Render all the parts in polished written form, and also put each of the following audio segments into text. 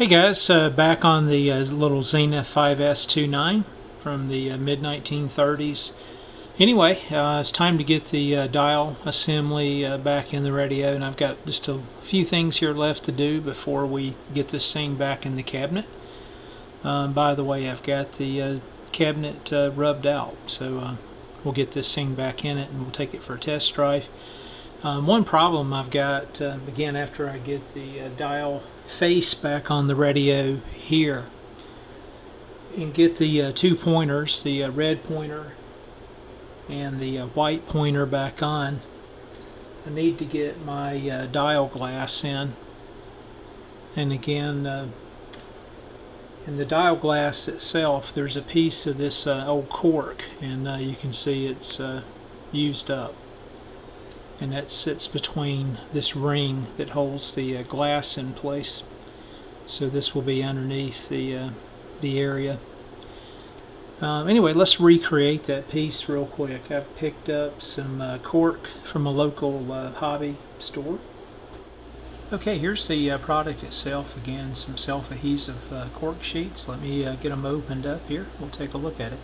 Hey guys, back on the little Zenith 5S29 from the mid-1930s. Anyway, it's time to get the dial assembly back in the radio, and I've got just a few things here left to do before we get this thing back in the cabinet. By the way, I've got the cabinet rubbed out, so we'll get this thing back in it and we'll take it for a test drive. One problem I've got, again, after I get the dial face back on the radio here and get the two pointers, the red pointer and the white pointer back on, I need to get my dial glass in. And again, in the dial glass itself, there's a piece of this old cork, and you can see it's used up. And that sits between this ring that holds the glass in place. So this will be underneath the area. Anyway, let's recreate that piece real quick. I've picked up some cork from a local hobby store. Okay, here's the product itself. Again, some self-adhesive cork sheets. Let me get them opened up here. We'll take a look at it.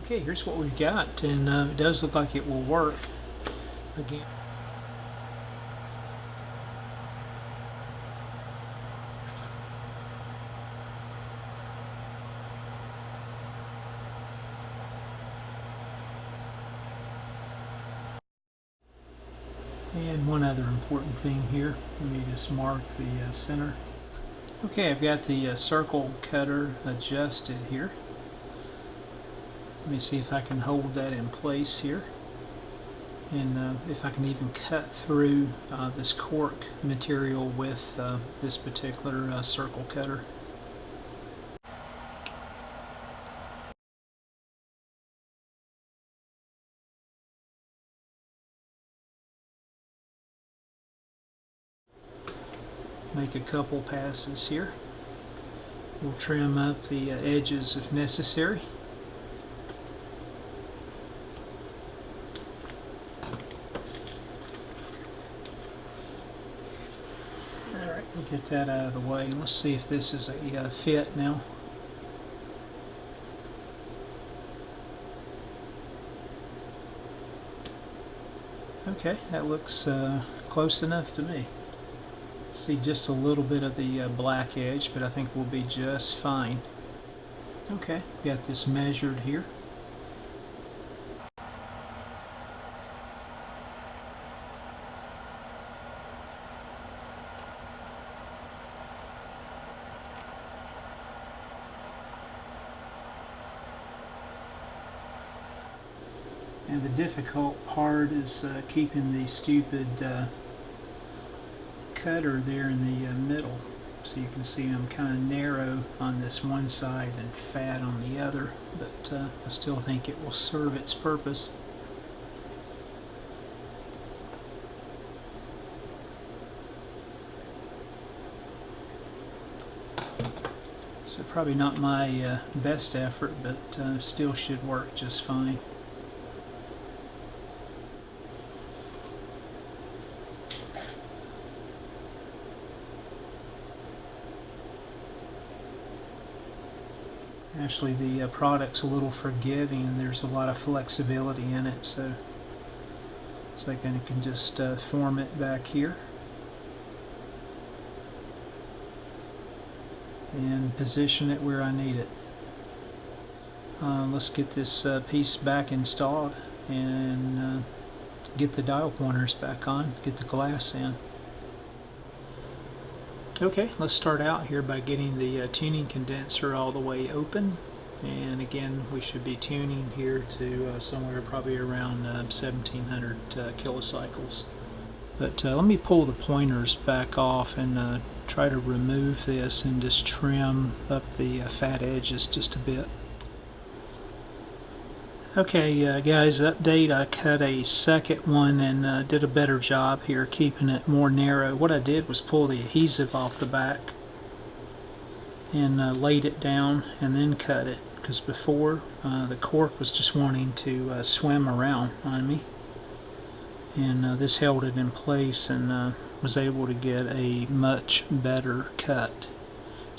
Okay, here's what we've got, and it does look like it will work. Again, and one other important thing here, let me just mark the center. Okay, I've got the circle cutter adjusted here. Let me see if I can hold that in place here, and if I can even cut through this cork material with this particular circle cutter. Make a couple passes here. We'll trim up the edges if necessary. Alright, we'll get that out of the way. Let's see if this is a fit now. Okay, that looks close enough to me. See just a little bit of the black edge, but I think we'll be just fine. Okay, got this measured here. And the difficult part is keeping the stupid cutter there in the middle. So you can see I'm kind of narrow on this one side and fat on the other, but I still think it will serve its purpose. So probably not my best effort, but still should work just fine. Actually, the product's a little forgiving, and there's a lot of flexibility in it, so I can just form it back here and position it where I need it. Let's get this piece back installed and get the dial pointers back on, get the glass in. Okay, let's start out here by getting the tuning condenser all the way open, and again we should be tuning here to somewhere probably around 1700 kilocycles. But let me pull the pointers back off and try to remove this and just trim up the fat edges just a bit. Okay guys, update, I cut a second one and did a better job here keeping it more narrow. What I did was pull the adhesive off the back and laid it down and then cut it, because before the cork was just wanting to swim around on me, and this held it in place and was able to get a much better cut.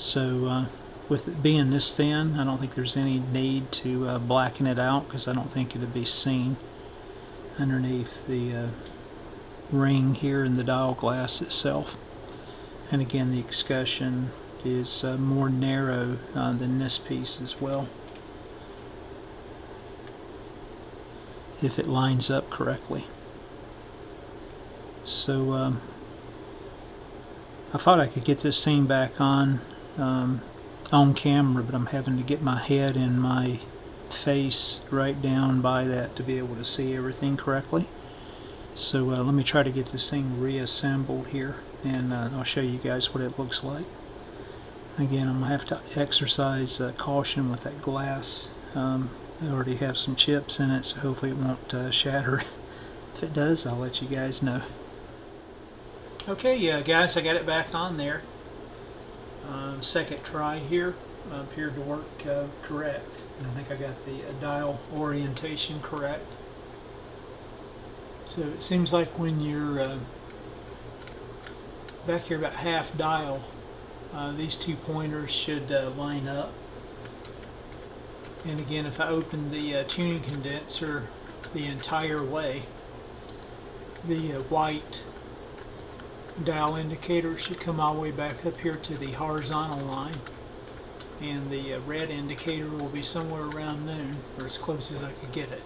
So with it being this thin, I don't think there's any need to blacken it out, because I don't think it'd be seen underneath the ring here in the dial glass itself. And again, the escutcheon is more narrow than this piece as well, if it lines up correctly. So I thought I could get this thing back on camera, but I'm having to get my head and my face right down by that to be able to see everything correctly. So let me try to get this thing reassembled here, and I'll show you guys what it looks like. Again, I'm going to have to exercise caution with that glass. I already have some chips in it, so hopefully it won't shatter. If it does, I'll let you guys know. Okay, guys, I got it back on there. Second try here appeared to work correct. And I think I got the dial orientation correct. So it seems like when you're back here about half dial, these two pointers should line up. And again, if I open the tuning condenser the entire way, the white dial indicator should come all the way back up here to the horizontal line, and the red indicator will be somewhere around noon, or as close as I could get it.